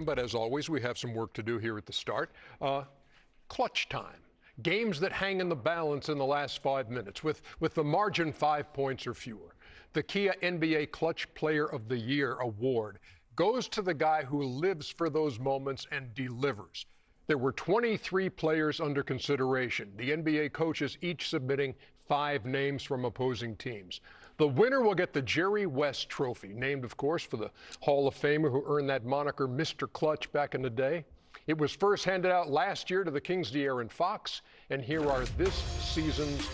But as always, we have some work to do here at the start. Clutch time. Games that hang in the balance in the last 5 minutes with the margin 5 points or fewer. The Kia NBA Clutch Player of the Year award goes to the guy who lives for those moments and delivers. There were 23 players under consideration, the NBA coaches each submitting 5 names from opposing teams. The winner will get the Jerry West Trophy, named, of course, for the Hall of Famer who earned that moniker Mr. Clutch back in the day. It was first handed out last year to the Kings' De'Aaron Fox, and here are this season's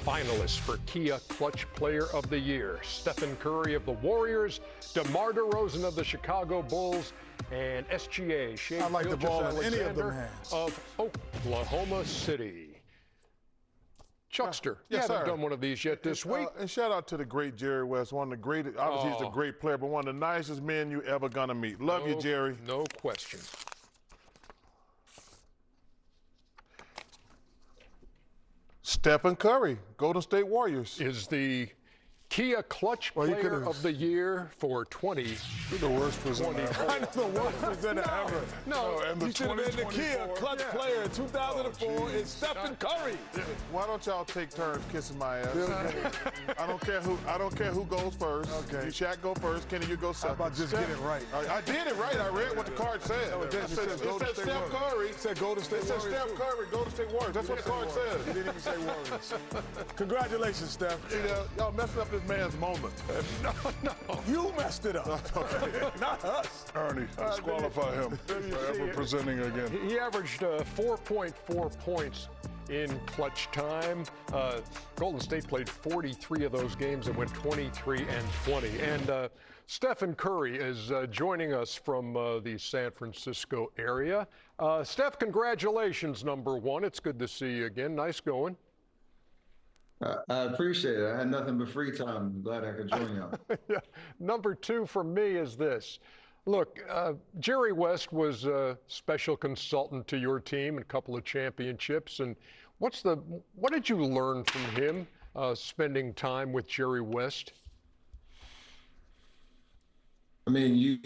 finalists for Kia Clutch Player of the Year. Stephen Curry of the Warriors, DeMar DeRozan of the Chicago Bulls, and SGA, Shea I like the ball in any of them hands. of Oklahoma City. Chuckster, you Yes, haven't sir. done one of these yet this week. And shout out to the great Jerry West, one of the greatest, obviously he's a great player, but one of the nicest men you ever gonna meet. Love you, Jerry. No question. Stephen Curry, Golden State Warriors. Is the Kia Clutch Well, you Player could've- of the Year for 20. You're the worst presenter ever. I'm the worst presenter ever. No, and the You should have been the Kia 2024. Clutch Player in 2004. geez. It's Stephen Curry. Why don't y'all take turns kissing my ass? I don't care who goes first. Okay. You Shaq go first. Kenny, you go How second. about just get it right? I did it right. I read what the card said. it said Golden State Steph Warriors. Curry. It said Golden State It said Warriors, Steph too. Curry, Golden State Warriors. That's what the card You says. didn't even say Warriors. Congratulations, Steph. See, y'all messing up this man's moment. You messed it up. Not us. Ernie, disqualify him for ever presenting again. He averaged 4.4 points in clutch time. Golden State played 43 of those games and went 23 and 20. And Stephen Curry is joining us from the San Francisco area. Steph, congratulations, number one. It's good to see you again. Nice going. I appreciate it. I had nothing but free time. I'm glad I could join y'all. Yeah. Number two for me is this. Look, Jerry West was a special consultant to your team, a couple of championships. And what did you learn from him spending time with Jerry West? I mean,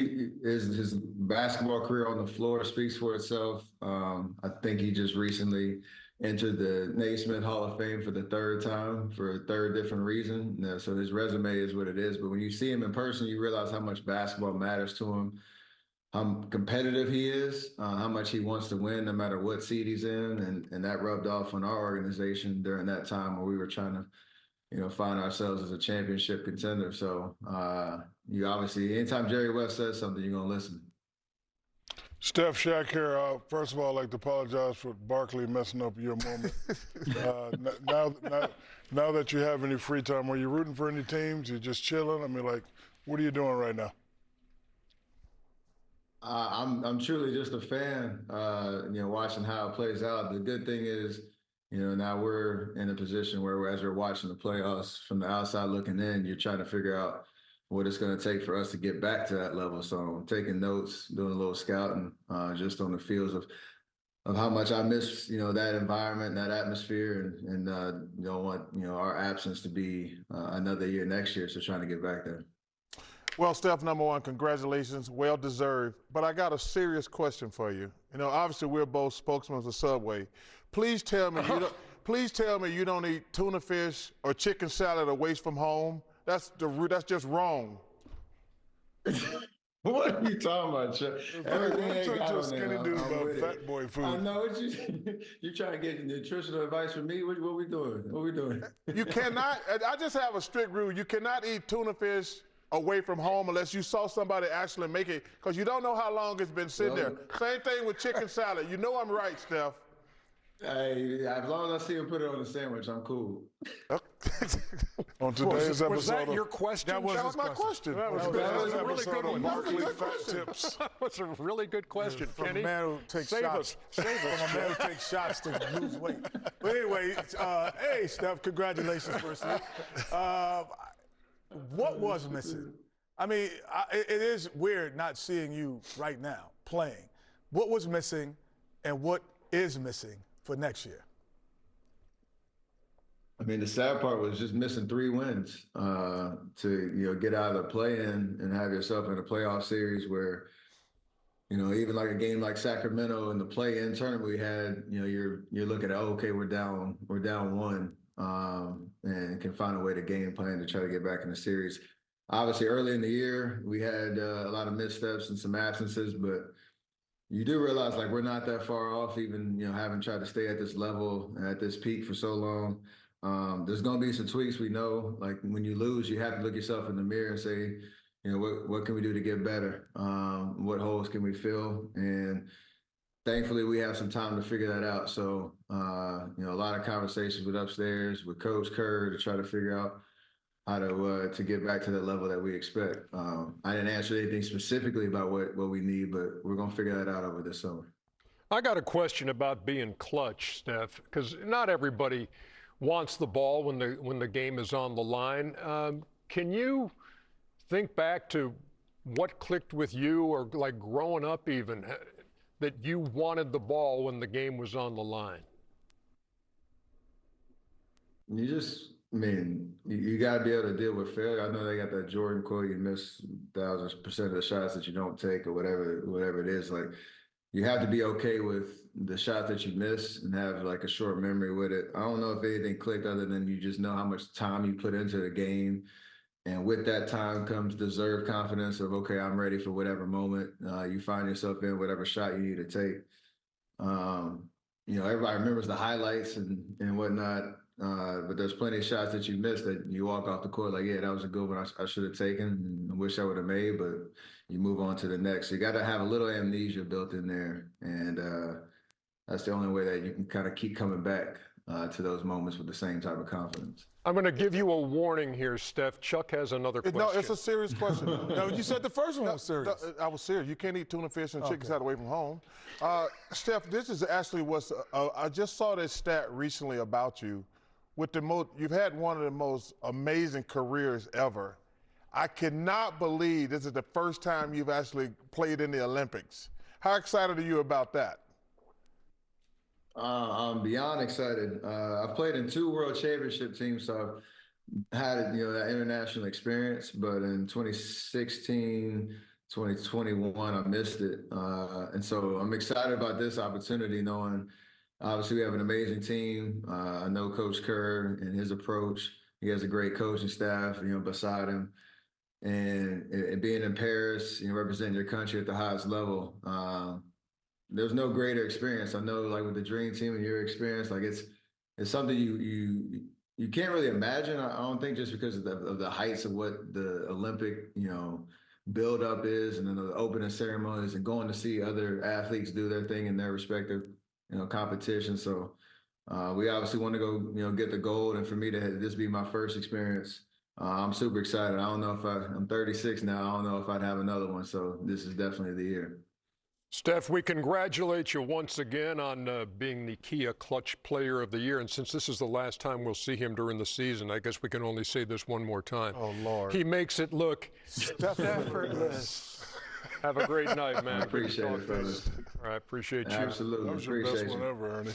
his basketball career on the floor speaks for itself. I think he just recently entered the Naismith Hall of Fame for the 3rd time for a 3rd different reason. So his resume is what it is. But when you see him in person, you realize how much basketball matters to him, how competitive he is, how much he wants to win no matter what seed he's in. And that rubbed off on our organization during that time where we were trying to find ourselves as a championship contender. So you obviously, anytime Jerry West says something, you're going to listen. Steph, Shaq here. First of all, I'd like to apologize for Barkley messing up your moment. Now that you have any free time, are you rooting for any teams? You're just chilling? I mean, like, what are you doing right now? I'm truly just a fan, watching how it plays out. The good thing is, now we're in a position where as we're watching the playoffs from the outside looking in, you're trying to figure out what it's going to take for us to get back to that level. So I'm taking notes, doing a little scouting, just on the fields of how much I miss, that environment, that atmosphere, and don't want, our absence to be another year next year. So trying to get back there. Well, Steph, number one, congratulations, well deserved. But I got a serious question for you. Obviously we're both spokesmen for Subway. Please tell me you don't eat tuna fish or chicken salad away from home. That's just wrong. What are you talking about, Chuck? Everything Don't ain't talk got to a on skinny there. dude I'm about with fat it. boy food. I know what you trying to get nutritional advice from me. What we doing? What we doing? You cannot, I just have a strict rule. You cannot eat tuna fish away from home unless you saw somebody actually make it, because you don't know how long it's been sitting there. Same thing with chicken salad. You know I'm right, Steph. Hey, as long as I see him put it on a sandwich, I'm cool. On today's episode Was that of your question? That was Chuck? his My question. That was today's a really episode good of one. Barkley That was a good Fat question. Tips. That was a really good question, From Kenny. a man who takes Save shots. us. Save From us. a man who takes shots to lose weight. But anyway, hey, Steph, congratulations, firstly. What was missing? I mean, it is weird not seeing you right now playing. What was missing and what is missing for next year? I mean, the sad part was just missing 3 wins to get out of the play-in and have yourself in a playoff series where even like a game like Sacramento in the play-in tournament we had, you're looking at, oh, okay, we're down one, and can find a way to game plan to try to get back in the series. Obviously, early in the year, we had a lot of missteps and some absences, but you do realize like we're not that far off, even having tried to stay at this level and at this peak for so long. There's going to be some tweaks. We know, like when you lose, you have to look yourself in the mirror and say, what can we do to get better? What holes can we fill? And thankfully, we have some time to figure that out. So, a lot of conversations with upstairs with Coach Kerr to try to figure out how to get back to the level that we expect. I didn't answer anything specifically about what we need, but we're going to figure that out over this summer. I got a question about being clutch, Steph, because not everybody wants the ball when the game is on the line. Can you think back to what clicked with you, or like growing up even, that you wanted the ball when the game was on the line? You got to be able to deal with failure. I know they got that Jordan quote, you miss 1,000% of the shots that you don't take, or whatever it is. Like, you have to be okay with the shot that you miss and have like a short memory with it. I don't know if anything clicked other than you just know how much time you put into the game. And with that time comes deserved confidence of, okay, I'm ready for whatever moment you find yourself in, whatever shot you need to take. Everybody remembers the highlights and whatnot, but there's plenty of shots that you missed that you walk off the court like, yeah, that was a good one I should have taken and I wish I would have made, but you move on to the next. So you got to have a little amnesia built in there, and that's the only way that you can kind of keep coming back to those moments with the same type of confidence. I'm going to give you a warning here, Steph. Chuck has another question. No, it's a serious question. No, you said the first one was serious. I was serious. You can't eat tuna fish and chicken salad away from home. Steph, this is actually I just saw this stat recently about you. You've had one of the most amazing careers ever. I cannot believe this is the first time you've actually played in the Olympics. How excited are you about that? I'm beyond excited. I've played in 2 world championship teams, so I've had that international experience. But in 2016, 2021, I missed it, and so I'm excited about this opportunity. Knowing, obviously, we have an amazing team. I know Coach Kerr and his approach. He has a great coaching staff, beside him, and being in Paris, representing your country at the highest level. There's no greater experience. I know, like with the dream team and your experience, like it's something you can't really imagine. I don't think, just because of the heights of what the Olympic build up is, and then the opening ceremonies, and going to see other athletes do their thing in their respective competition. So we obviously want to go get the gold, and for me to have this be my first experience, I'm super excited. I don't know if I'm 36 now. I don't know if I'd have another one. So this is definitely the year. Steph, we congratulate you once again on being the Kia Clutch Player of the Year. And since this is the last time we'll see him during the season, I guess we can only say this one more time. Oh, Lord. He makes it look effortless. Have a great night, man. I appreciate it, fellas. I appreciate you. Absolutely. That was your best Appreciate one you. ever, Ernie.